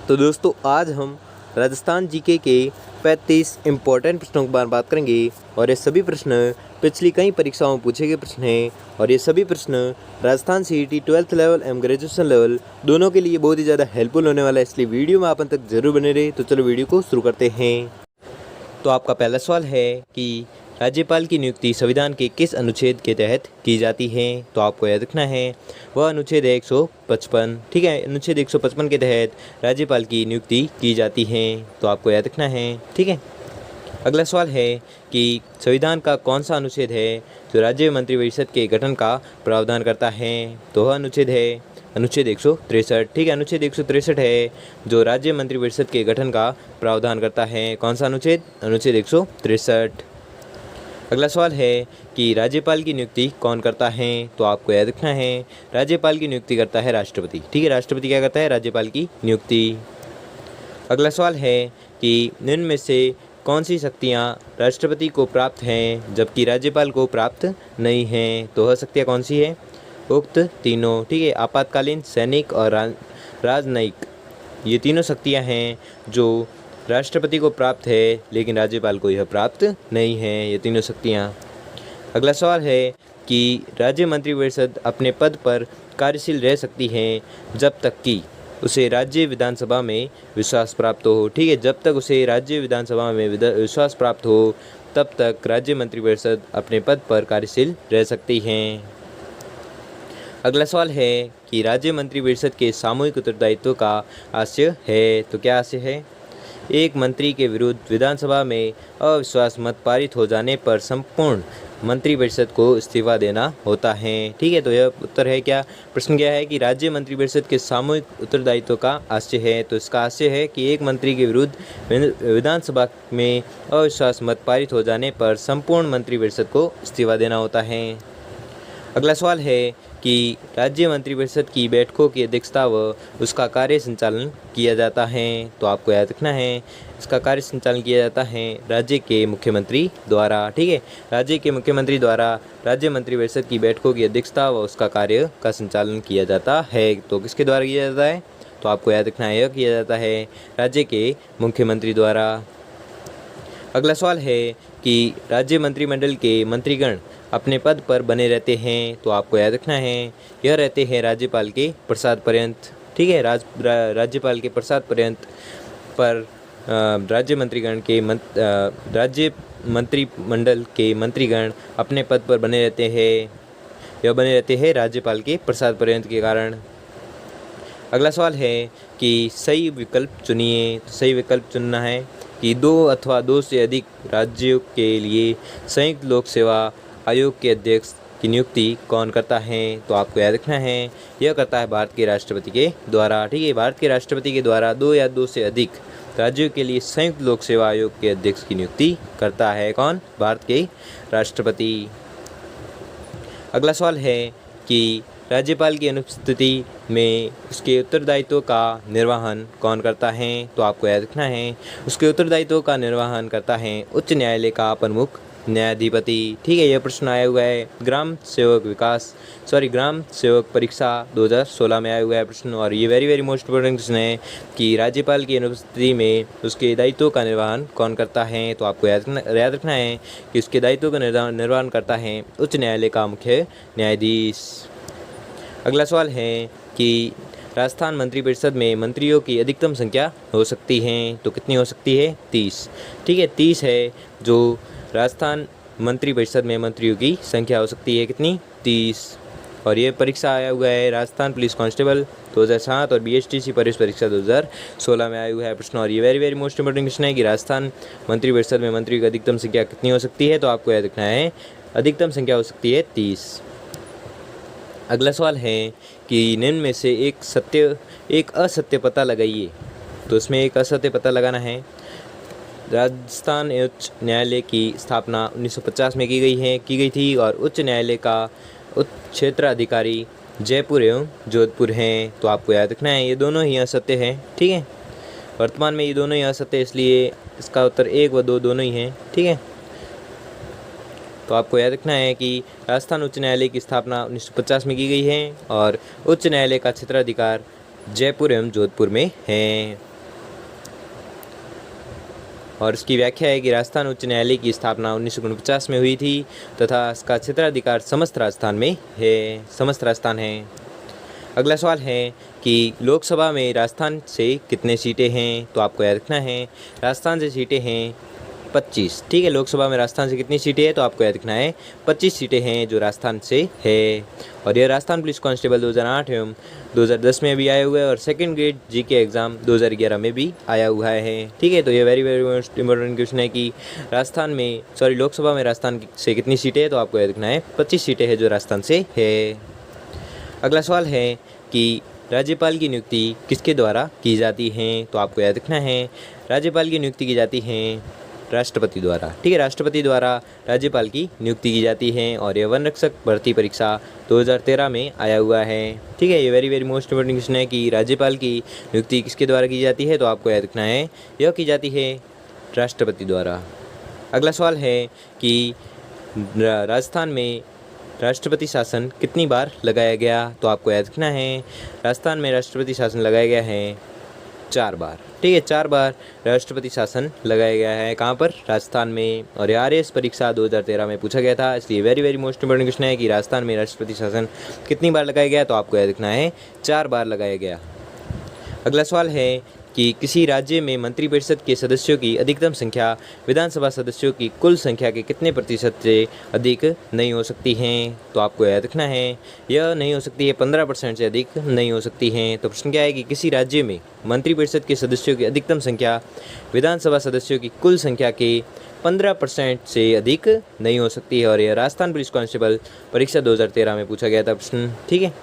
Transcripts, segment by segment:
तो दोस्तों आज हम राजस्थान जीके के 35 इम्पोर्टेंट प्रश्नों के बारे में बात करेंगे और ये सभी प्रश्न पिछली कई परीक्षाओं में पूछे गए प्रश्न हैं और ये सभी प्रश्न राजस्थान सीईटी 12th लेवल एवं ग्रेजुएशन लेवल दोनों के लिए बहुत ही ज़्यादा हेल्पफुल होने वाला है, इसलिए वीडियो में आप अंत तक जरूर बने रहे। तो चलो वीडियो को शुरू करते हैं। तो आपका पहला सवाल है कि राज्यपाल की नियुक्ति संविधान के किस अनुच्छेद के तहत की जाती है। तो आपको याद रखना है वह अनुच्छेद है 155। ठीक है, अनुच्छेद 155 के तहत राज्यपाल की नियुक्ति की जाती है। तो आपको याद रखना है। ठीक है, अगला सवाल है कि संविधान का कौन सा अनुच्छेद है जो राज्य मंत्रिपरिषद के गठन का प्रावधान करता है। तो वह अनुच्छेद है अनुच्छेद 163। ठीक है, अनुच्छेद 163 है जो राज्य मंत्रिपरिषद के गठन का प्रावधान करता है। कौन सा अनुच्छेद? अनुच्छेद 163। अगला सवाल है कि राज्यपाल की नियुक्ति कौन करता है। तो आपको याद रखना है राज्यपाल की नियुक्ति करता है राष्ट्रपति। ठीक है, राष्ट्रपति क्या करता है? राज्यपाल की नियुक्ति। अगला सवाल है कि निम्न में से कौन सी शक्तियाँ राष्ट्रपति को प्राप्त हैं जबकि राज्यपाल को प्राप्त नहीं हैं। तो वह शक्तियाँ कौन सी है? उक्त तीनों। ठीक है, आपातकालीन, सैनिक और राजनयिक, ये तीनों शक्तियाँ हैं जो राष्ट्रपति को प्राप्त है लेकिन राज्यपाल को यह प्राप्त नहीं है, ये तीनों शक्तियाँ। अगला सवाल है कि राज्य मंत्रिपरिषद अपने पद पर कार्यशील रह सकती हैं जब तक कि उसे राज्य विधानसभा में विश्वास प्राप्त हो। ठीक है, जब तक उसे राज्य विधानसभा में विश्वास प्राप्त हो तब तक राज्य मंत्रिपरिषद अपने पद पर कार्यशील रह सकती हैं। अगला सवाल है कि राज्य मंत्रिपरिषद के सामूहिक उत्तरदायित्व का आशय है। तो क्या आशय है? एक मंत्री के विरुद्ध विधानसभा में अविश्वास मत पारित हो जाने पर संपूर्ण मंत्रिपरिषद को इस्तीफा देना होता है। ठीक है, तो यह उत्तर है क्या? प्रश्न क्या है कि राज्य मंत्रिपरिषद के सामूहिक उत्तरदायित्व का आशय है। तो इसका आशय है कि एक मंत्री के विरुद्ध विधानसभा में अविश्वास मत पारित हो जाने पर संपूर्ण मंत्रिपरिषद को इस्तीफा देना होता है। अगला सवाल है कि राज्य मंत्रिपरिषद की बैठकों की अध्यक्षता व उसका कार्य संचालन किया जाता है। तो आपको याद रखना है इसका कार्य संचालन किया जाता है राज्य के मुख्यमंत्री द्वारा। ठीक है, राज्य के मुख्यमंत्री द्वारा राज्य मंत्रिपरिषद की बैठकों की अध्यक्षता व उसका कार्य का संचालन किया जाता है। तो किसके द्वारा किया जाता है? तो आपको याद रखना है यह किया जाता है राज्य के मुख्यमंत्री द्वारा। अगला सवाल है कि राज्य मंत्रिमंडल के मंत्रीगण अपने पद पर बने रहते हैं। तो आपको याद रखना है यह रहते हैं राज्यपाल के प्रसाद पर्यंत। ठीक है, राज्यपाल के प्रसाद पर्यंत पर राज्य मंत्रिमंडल के मंत्रीगण अपने पद पर बने रहते हैं। यह बने रहते हैं राज्यपाल के प्रसाद पर्यंत के कारण। अगला सवाल है कि सही विकल्प चुनिए। तो सही विकल्प चुनना है कि 2 अथवा 2 से अधिक राज्यों के लिए संयुक्त लोक सेवा आयोग के अध्यक्ष की नियुक्ति कौन करता है। तो आपको याद रखना है यह करता है भारत के राष्ट्रपति के द्वारा। ठीक है, भारत के राष्ट्रपति के द्वारा 2 या 2 से अधिक राज्यों के लिए संयुक्त लोक सेवा आयोग के अध्यक्ष की नियुक्ति करता है कौन? भारत के राष्ट्रपति। अगला सवाल है कि राज्यपाल की अनुपस्थिति में उसके उत्तरदायित्व का निर्वहन कौन करता है। तो आपको याद रखना है उसके उत्तरदायित्व का निर्वहन करता है उच्च न्यायालय का प्रमुख न्यायाधिपति। ठीक है, यह प्रश्न आया हुआ है ग्राम सेवक परीक्षा 2016 में आया हुआ है प्रश्न और ये वेरी मोस्ट इम्पोर्टेंट प्रश्न है कि राज्यपाल की अनुपस्थिति में उसके दायित्वों का निर्वहन कौन करता है। तो आपको याद रखना है कि उसके दायित्वों का निर्वहन करता है उच्च न्यायालय का मुख्य न्यायाधीश। अगला सवाल है कि राजस्थान मंत्रिपरिषद में मंत्रियों की अधिकतम संख्या हो सकती है। तो कितनी हो सकती है? 30। ठीक है, 30 है जो राजस्थान मंत्रिपरिषद में मंत्रियों की संख्या हो सकती है। कितनी? 30। और ये परीक्षा आया हुआ है राजस्थान पुलिस कांस्टेबल 2007 और BSTC प्रवेश परीक्षा 2016 में आया हुआ है प्रश्न और ये वेरी मोस्ट इंपॉर्टेंट क्वेश्चन है कि राजस्थान मंत्रिपरिषद में मंत्रियों की अधिकतम संख्या कितनी हो सकती है। तो आपको याद रखना है अधिकतम संख्या हो सकती है 30। अगला सवाल है कि निम्न में से एक असत्य पता लगाइए। तो इसमें एक असत्य पता लगाना है। राजस्थान उच्च न्यायालय की स्थापना 1950 में की गई थी और उच्च न्यायालय का उच्च क्षेत्राधिकारी जयपुर एवं जोधपुर हैं। तो आपको याद रखना है ये दोनों ही असत्य हैं। ठीक है, वर्तमान में ये दोनों ही असत्य, इसलिए इसका उत्तर 1 व 2 दोनों ही हैं। ठीक है, तो आपको याद रखना है कि राजस्थान उच्च न्यायालय की स्थापना 1950 में की गई है और उच्च न्यायालय का क्षेत्राधिकार जयपुर एवं जोधपुर में है। और इसकी व्याख्या है कि राजस्थान उच्च न्यायालय की स्थापना 1949 में हुई थी तथा इसका क्षेत्राधिकार समस्त राजस्थान में है, समस्त राजस्थान है। अगला सवाल है कि लोकसभा में राजस्थान से कितने सीटें हैं, तो आपको याद रखना है राजस्थान से सीटें हैं 25। ठीक है, लोकसभा में राजस्थान से कितनी सीटें हैं, तो आपको याद रखना है 25 सीटें हैं जो राजस्थान से है। और यह राजस्थान पुलिस कांस्टेबल 2008 एवं 2010 में भी आया हुआ है और सेकंड ग्रेड जीके एग्ज़ाम 2011 में भी आया हुआ है। ठीक है, तो ये very very most important question है कि लोकसभा में राजस्थान से कितनी सीटें हैं, तो आपको याद रखना है 25 सीटें हैं जो राजस्थान से है। अगला सवाल है कि राज्यपाल की नियुक्ति किसके द्वारा की जाती है, तो आपको याद रखना है राज्यपाल की नियुक्ति की जाती है राष्ट्रपति द्वारा। ठीक है, राष्ट्रपति द्वारा राज्यपाल की नियुक्ति की जाती है और यह वन रक्षक भर्ती परीक्षा 2013 में आया हुआ है। ठीक है, ये very very most important question है कि राज्यपाल की नियुक्ति किसके द्वारा की जाती है, तो आपको याद रखना है यह की जाती है राष्ट्रपति द्वारा। अगला सवाल है कि राजस्थान में राष्ट्रपति शासन कितनी बार लगाया गया, तो आपको याद रखना है राजस्थान में राष्ट्रपति शासन लगाया गया है 4 बार। ठीक है, 4 बार राष्ट्रपति शासन लगाया गया है। कहाँ पर? राजस्थान में। और RAS परीक्षा 2013 में पूछा गया था, इसलिए very very most important question है कि राजस्थान में राष्ट्रपति शासन कितनी बार लगाया गया, तो आपको याद रखना है 4 बार लगाया गया। अगला सवाल है कि किसी राज्य में मंत्रिपरिषद के सदस्यों की अधिकतम संख्या विधानसभा सदस्यों की कुल संख्या के कितने प्रतिशत से अधिक नहीं हो सकती हैं, तो आपको याद रखना है यह नहीं हो सकती है 15% से अधिक नहीं हो सकती हैं। तो प्रश्न क्या है कि किसी राज्य में मंत्रिपरिषद के सदस्यों की अधिकतम संख्या विधानसभा सदस्यों की कुल संख्या के 15% से अधिक नहीं हो सकती है और यह राजस्थान पुलिस कांस्टेबल परीक्षा 2013 में पूछा गया था प्रश्न। ठीक है,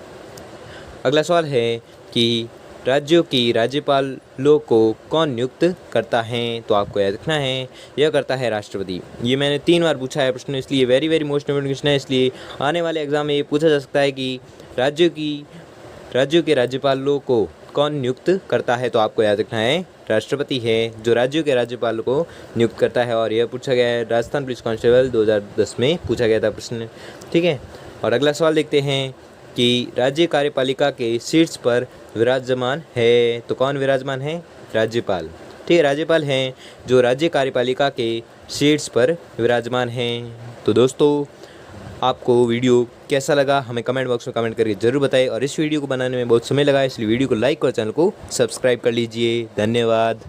अगला सवाल है कि राज्यों की राज्यपालों को कौन नियुक्त करता है, तो आपको याद रखना है यह करता है राष्ट्रपति। ये मैंने 3 बार पूछा है प्रश्न, इसलिए very very most important question है। इसलिए आने वाले एग्जाम में ये पूछा जा सकता है कि राज्यों के राज्यपालों को कौन नियुक्त करता है, तो आपको याद रखना है राष्ट्रपति है जो राज्यों के राज्यपालों को नियुक्त करता है और यह पूछा गया है राजस्थान पुलिस कांस्टेबल 2010 में पूछा गया था प्रश्न। ठीक है, और अगला सवाल देखते हैं कि राज्य कार्यपालिका के शीर्ष पर विराजमान है, तो कौन विराजमान है? राज्यपाल। ठीक है, राज्यपाल हैं जो राज्य कार्यपालिका के शीर्ष पर विराजमान हैं। तो दोस्तों, आपको वीडियो कैसा लगा हमें कमेंट बॉक्स में कमेंट करके ज़रूर बताएं और इस वीडियो को बनाने में बहुत समय लगा, इसलिए वीडियो को लाइक और चैनल को सब्सक्राइब कर लीजिए। धन्यवाद।